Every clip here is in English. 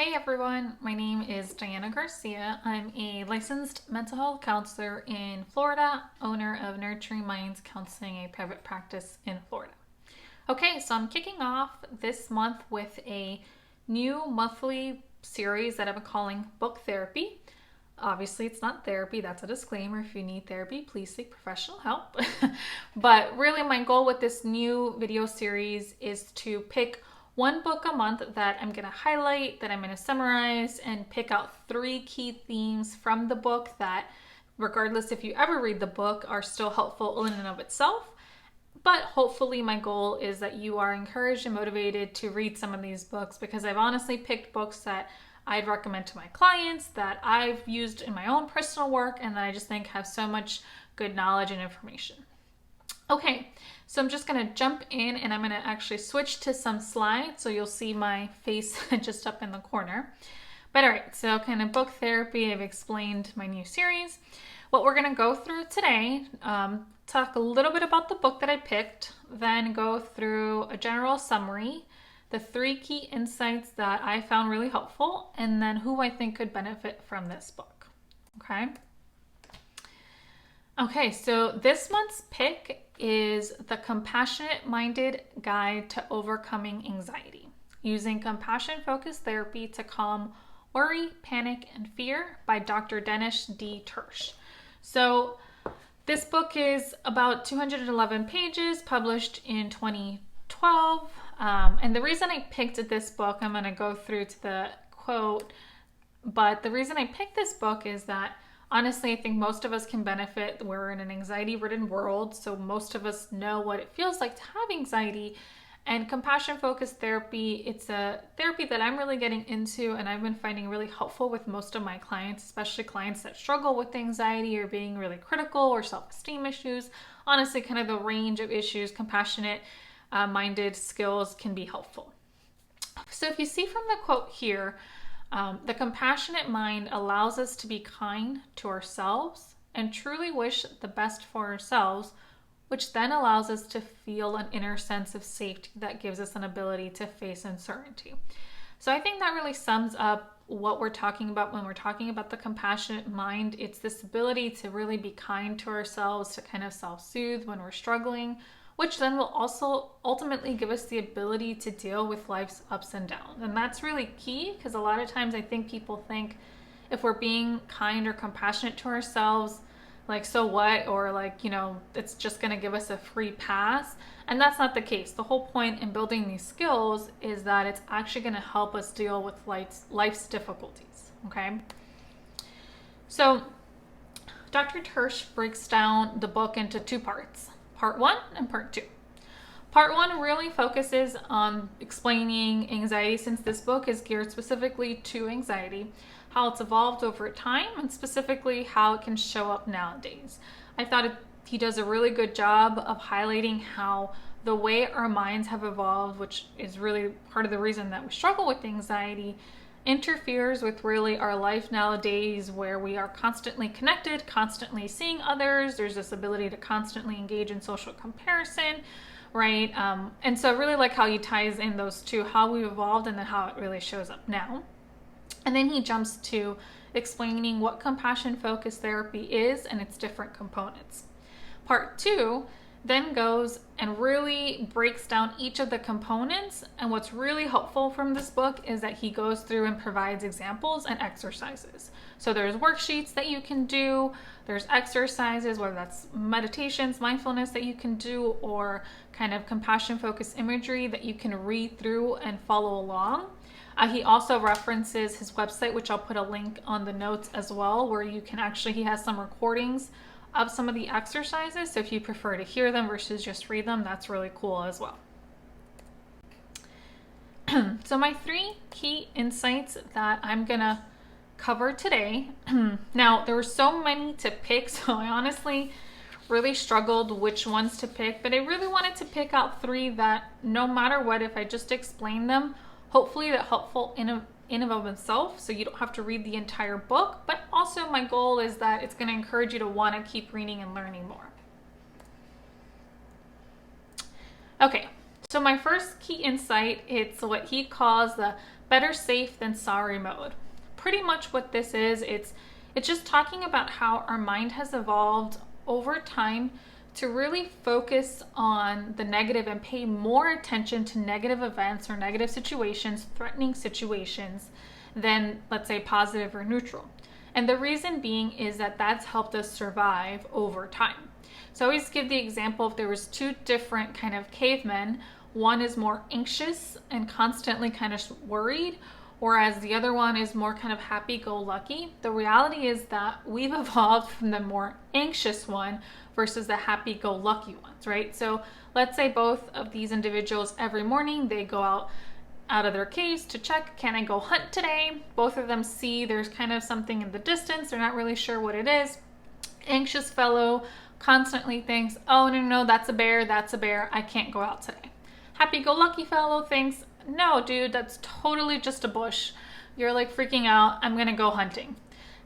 Hey everyone, my name is Diana Garcia. I'm a licensed mental health counselor in Florida, owner of Nurturing Minds Counseling, a private practice in Florida. Okay, so I'm kicking off this month with a new monthly series that I'm calling Book Therapy. Obviously, it's not therapy, that's a disclaimer. If you need therapy, please seek professional help. But really, my goal with this new video series is to pick one book a month that I'm going to highlight, that I'm going to summarize, and pick out three key themes from the book that, regardless if you ever read the book, are still helpful in and of itself. But hopefully, my goal is that you are encouraged and motivated to read some of these books because I've honestly picked books that I'd recommend to my clients, that I've used in my own personal work, and that I just think have so much good knowledge and information. Okay, so I'm just going to jump in and I'm going to actually switch to some slides so you'll see my face just up in the corner. But all right, so kind of book therapy, I've explained my new series. What we're going to go through today, talk a little bit about the book that I picked, then go through a general summary, the three key insights that I found really helpful, and then who I think could benefit from this book. Okay? Okay, so this month's pick is The Compassionate Minded Guide to Overcoming Anxiety, using compassion-focused therapy to calm worry, panic, and fear by Dr. Dennis D. Tersh. So this book is about 211 pages, published in 2012. And the reason I picked this book, I'm going to go through to the quote, but the reason I picked this book is that honestly, I think most of us can benefit. We're in an anxiety-ridden world, so most of us know what it feels like to have anxiety. And compassion-focused therapy, it's a therapy that I'm really getting into and I've been finding really helpful with most of my clients, especially clients that struggle with anxiety or being really critical or self-esteem issues. Honestly, kind of the range of issues, compassionate minded skills can be helpful. So if you see from the quote here, the compassionate mind allows us to be kind to ourselves and truly wish the best for ourselves, which then allows us to feel an inner sense of safety that gives us an ability to face uncertainty. So I think that really sums up what we're talking about when we're talking about the compassionate mind. It's this ability to really be kind to ourselves, to kind of self-soothe when we're struggling, which then will also ultimately give us the ability to deal with life's ups and downs. And that's really key because a lot of times I think people think if we're being kind or compassionate to ourselves, like, so what? Or like, it's just going to give us a free pass. And that's not the case. The whole point in building these skills is that it's actually going to help us deal with life's difficulties. Okay. So Dr. Tersh breaks down the book into two parts. Part 1 and Part 2. Part 1 really focuses on explaining anxiety, since this book is geared specifically to anxiety, how it's evolved over time, and specifically how it can show up nowadays. I thought he does a really good job of highlighting how the way our minds have evolved, which is really part of the reason that we struggle with anxiety, interferes with really our life nowadays, where we are constantly connected, constantly seeing others. There's this ability to constantly engage in social comparison, right? And so I really like how he ties in those two, how we evolved and then how it really shows up now. And then he jumps to explaining what compassion-focused therapy is and its different components. Part 2 then goes and really breaks down each of the components. And what's really helpful from this book is that he goes through and provides examples and exercises. So there's worksheets that you can do, there's exercises, whether that's meditations, mindfulness that you can do, or kind of compassion-focused imagery that you can read through and follow along. He also references his website, which I'll put a link on the notes as well, where you can actually, he has some recordings of some of the exercises. So if you prefer to hear them versus just read them, that's really cool as well. So my three key insights that I'm gonna cover today. Now, there were so many to pick, so I honestly really struggled which ones to pick, but I really wanted to pick out three that no matter what, if I just explain them, hopefully they're helpful in and of itself, so you don't have to read the entire book, but also my goal is that it's going to encourage you to want to keep reading and learning more. Okay, So my first key insight, it's what he calls the better safe than sorry mode. Pretty much what this is, it's just talking about how our mind has evolved over time to really focus on the negative and pay more attention to negative events or negative situations, threatening situations, than, let's say, positive or neutral. And the reason being is that that's helped us survive over time. So I always give the example, if there was two different kind of cavemen, one is more anxious and constantly kind of worried, whereas the other one is more kind of happy-go-lucky. The reality is that we've evolved from the more anxious one versus the happy-go-lucky ones, right? So let's say both of these individuals every morning, they go out of their caves to check, can I go hunt today? Both of them see there's kind of something in the distance. They're not really sure what it is. Anxious fellow constantly thinks, oh, no, that's a bear. I can't go out today. Happy-go-lucky fellow thinks, no, dude, that's totally just a bush. You're like freaking out. I'm going to go hunting.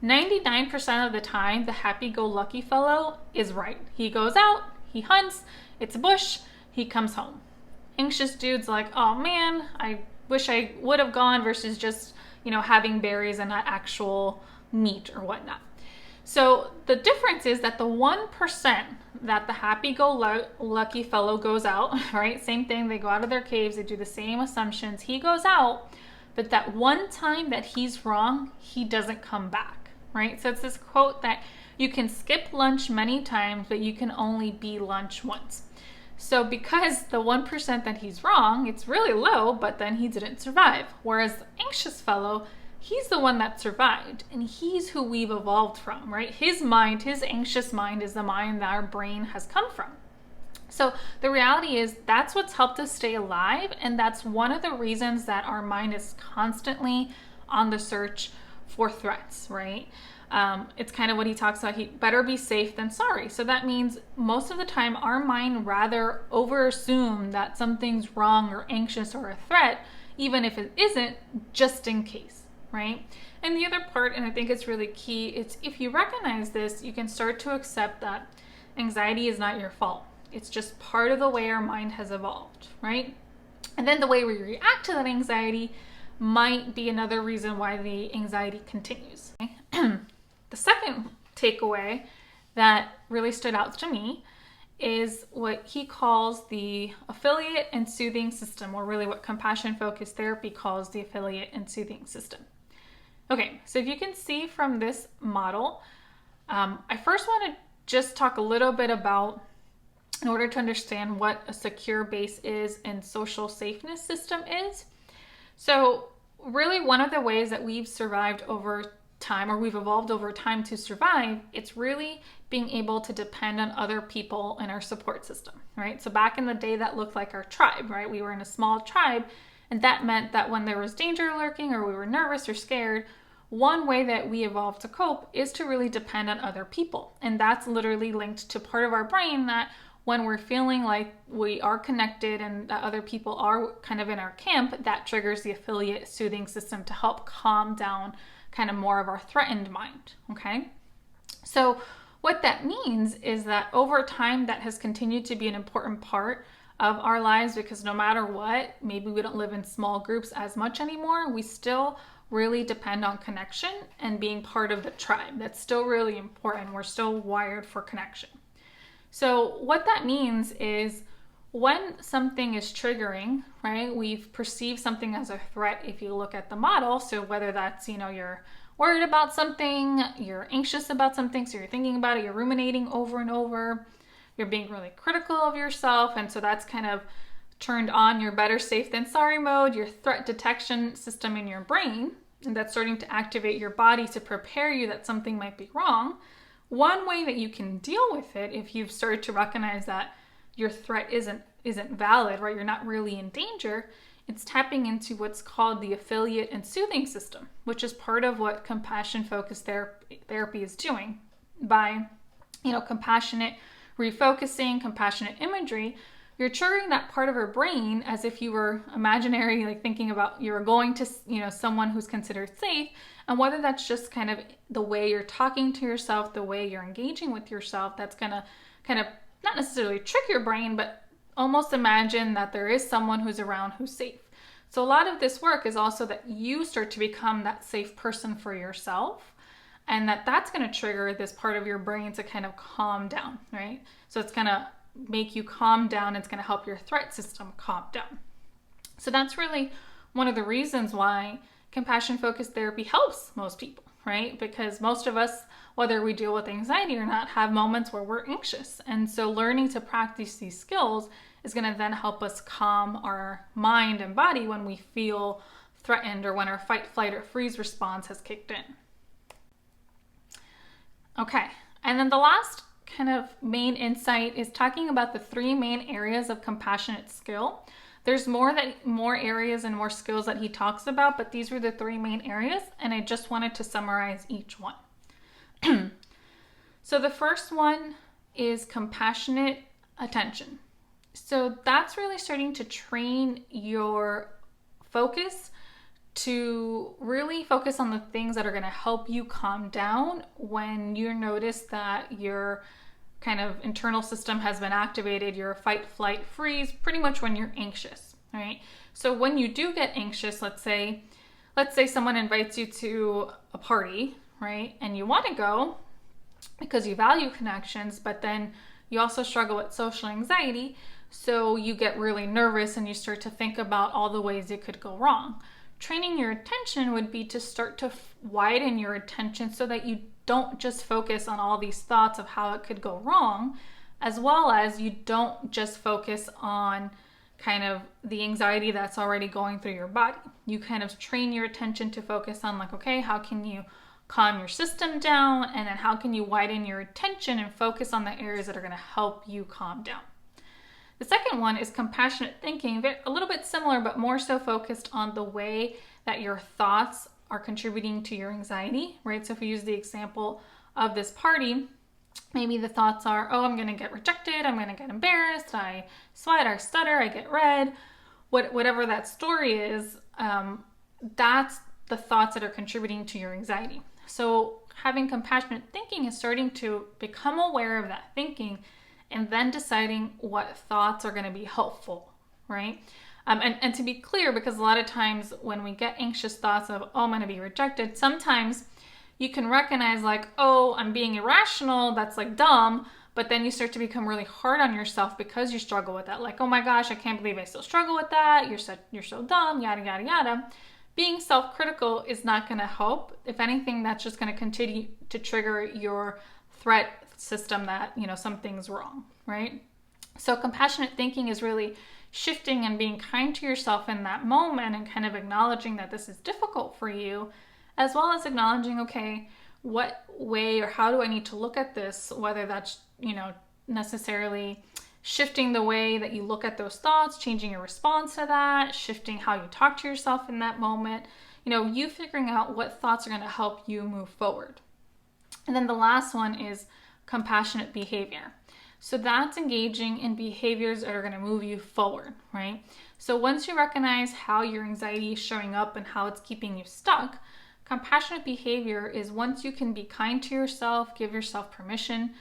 99% of the time, the happy-go-lucky fellow is right. He goes out, he hunts, it's a bush, he comes home. Anxious dude's like, oh man, I wish I would have gone, versus just, having berries and not actual meat or whatnot. So the difference is that the 1% that the happy-go-lucky fellow goes out, right? Same thing, they go out of their caves, they do the same assumptions. He goes out, but that one time that he's wrong, he doesn't come back, right? So it's this quote that you can skip lunch many times, but you can only be lunch once. So because the 1% that he's wrong, it's really low, but then he didn't survive. Whereas the anxious fellow, he's the one that survived, and he's who we've evolved from, right? His mind, his anxious mind, is the mind that our brain has come from. So the reality is that's what's helped us stay alive, and that's one of the reasons that our mind is constantly on the search for threats, right? It's kind of what he talks about. He better be safe than sorry. So that means most of the time our mind rather over-assume that something's wrong or anxious or a threat, even if it isn't, just in case, right? And the other part, and I think it's really key, it's if you recognize this, you can start to accept that anxiety is not your fault. It's just part of the way our mind has evolved, right? And then the way we react to that anxiety might be another reason why the anxiety continues. Okay? The second takeaway that really stood out to me is what he calls the affiliate and soothing system, or really what compassion-focused therapy calls the affiliate and soothing system. Okay, so if you can see from this model, I first want to just talk a little bit about, in order to understand what a secure base is and social safeness system is. So really one of the ways that we've survived over time, or we've evolved over time to survive, it's really being able to depend on other people in our support system, right? So back in the day, that looked like our tribe, right? We were in a small tribe, and that meant that when there was danger lurking or we were nervous or scared, one way that we evolved to cope is to really depend on other people. And that's literally linked to part of our brain that when we're feeling like we are connected and that other people are kind of in our camp, that triggers the affiliate soothing system to help calm down kind of more of our threatened mind, okay? So what that means is that over time, that has continued to be an important part of our lives, because no matter what, maybe we don't live in small groups as much anymore, we still really depend on connection and being part of the tribe. That's still really important. We're still wired for connection. So what that means is when something is triggering, right, we've perceived something as a threat if you look at the model. So whether that's, you're worried about something, you're anxious about something, so you're thinking about it, you're ruminating over and over, you're being really critical of yourself, and so that's kind of turned on your better safe than sorry mode, your threat detection system in your brain, and that's starting to activate your body to prepare you that something might be wrong. One way that you can deal with it, if you've started to recognize that your threat isn't valid, right? You're not really in danger. It's tapping into what's called the affiliate and soothing system, which is part of what compassion-focused therapy is doing. By, compassionate refocusing, compassionate imagery, you're triggering that part of our brain as if you were imaginary, like thinking about you were going to, someone who's considered safe, and whether that's just kind of the way you're talking to yourself, the way you're engaging with yourself, that's gonna kind of not necessarily trick your brain, but almost imagine that there is someone who's around who's safe. So a lot of this work is also that you start to become that safe person for yourself, and that's going to trigger this part of your brain to kind of calm down, right? So it's going to make you calm down. It's going to help your threat system calm down. So that's really one of the reasons why compassion focused therapy helps most people, right? Because most of us, whether we deal with anxiety or not, have moments where we're anxious. And so learning to practice these skills is going to then help us calm our mind and body when we feel threatened or when our fight, flight, or freeze response has kicked in. Okay, and then the last kind of main insight is talking about the 3 main areas of compassionate skill. There's more areas and more skills that he talks about, but these were the 3 main areas, and I just wanted to summarize each one. So the first one is compassionate attention. So that's really starting to train your focus to really focus on the things that are going to help you calm down when you notice that your kind of internal system has been activated, your fight, flight, freeze, pretty much when you're anxious, right? So when you do get anxious, let's say someone invites you to a party, right? And you want to go because you value connections, but then you also struggle with social anxiety. So you get really nervous and you start to think about all the ways it could go wrong. Training your attention would be to start to widen your attention so that you don't just focus on all these thoughts of how it could go wrong, as well as you don't just focus on kind of the anxiety that's already going through your body. You kind of train your attention to focus on like, okay, how can you calm your system down? And then how can you widen your attention and focus on the areas that are going to help you calm down? The second one is compassionate thinking, a little bit similar, but more so focused on the way that your thoughts are contributing to your anxiety, right? So if we use the example of this party, maybe the thoughts are, oh, I'm going to get rejected, I'm going to get embarrassed, I sweat, I stutter, I get red, whatever that story is, that's the thoughts that are contributing to your anxiety. So having compassionate thinking is starting to become aware of that thinking and then deciding what thoughts are going to be helpful, right? And to be clear, because a lot of times when we get anxious thoughts of, oh, I'm going to be rejected, sometimes you can recognize like, oh, I'm being irrational, that's like dumb, but then you start to become really hard on yourself because you struggle with that. Like, oh my gosh, I can't believe I still struggle with that. You're so dumb, yada, yada, yada. Being self-critical is not going to help. If anything, that's just going to continue to trigger your threat system that, something's wrong, right? So compassionate thinking is really shifting and being kind to yourself in that moment and kind of acknowledging that this is difficult for you, as well as acknowledging, okay, what way or how do I need to look at this, whether that's, necessarily shifting the way that you look at those thoughts, changing your response to that, shifting how you talk to yourself in that moment, you figuring out what thoughts are going to help you move forward. And then the last one is compassionate behavior. So that's engaging in behaviors that are going to move you forward, right? So once you recognize how your anxiety is showing up and how it's keeping you stuck, compassionate behavior is once you can be kind to yourself, give yourself permission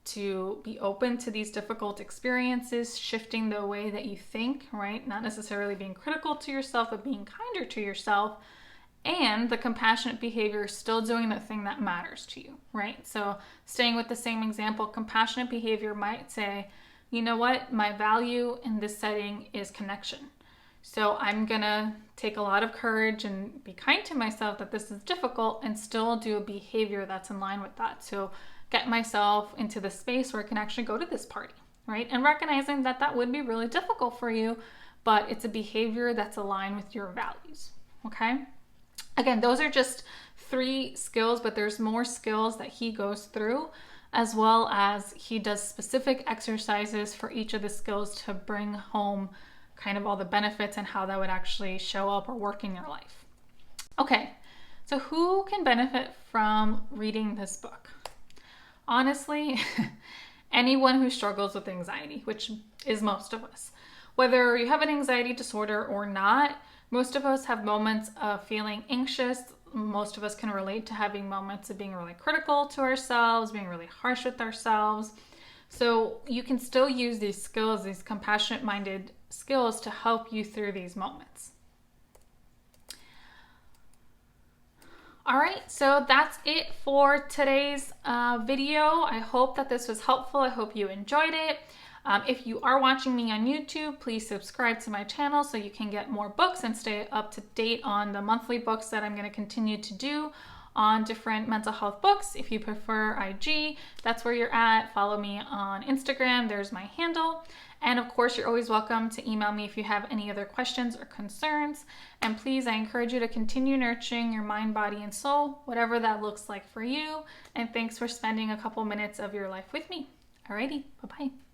to be open to these difficult experiences, shifting the way that you think, right? Not necessarily being critical to yourself, but being kinder to yourself. And the compassionate behavior is still doing the thing that matters to you, right? So staying with the same example, compassionate behavior might say, you know what, my value in this setting is connection. So I'm gonna take a lot of courage and be kind to myself that this is difficult and still do a behavior that's in line with that. So get myself into the space where I can actually go to this party, right? And recognizing that that would be really difficult for you, but it's a behavior that's aligned with your values, okay? Again, those are just 3 skills, but there's more skills that he goes through, as well as he does specific exercises for each of the skills to bring home kind of all the benefits and how that would actually show up or work in your life. Okay, so who can benefit from reading this book? Honestly, anyone who struggles with anxiety, which is most of us. Whether you have an anxiety disorder or not, most of us have moments of feeling anxious. Most of us can relate to having moments of being really critical to ourselves, being really harsh with ourselves. So you can still use these skills, these compassionate minded skills, to help you through these moments. All right, so that's it for today's video. I hope that this was helpful. I hope you enjoyed it. If you are watching me on YouTube, please subscribe to my channel so you can get more books and stay up to date on the monthly books that I'm going to continue to do on different mental health books. If you prefer IG, that's where you're at. Follow me on Instagram. There's my handle. And of course, you're always welcome to email me if you have any other questions or concerns. And please, I encourage you to continue nurturing your mind, body, and soul, whatever that looks like for you. And thanks for spending a couple minutes of your life with me. Alrighty, bye-bye.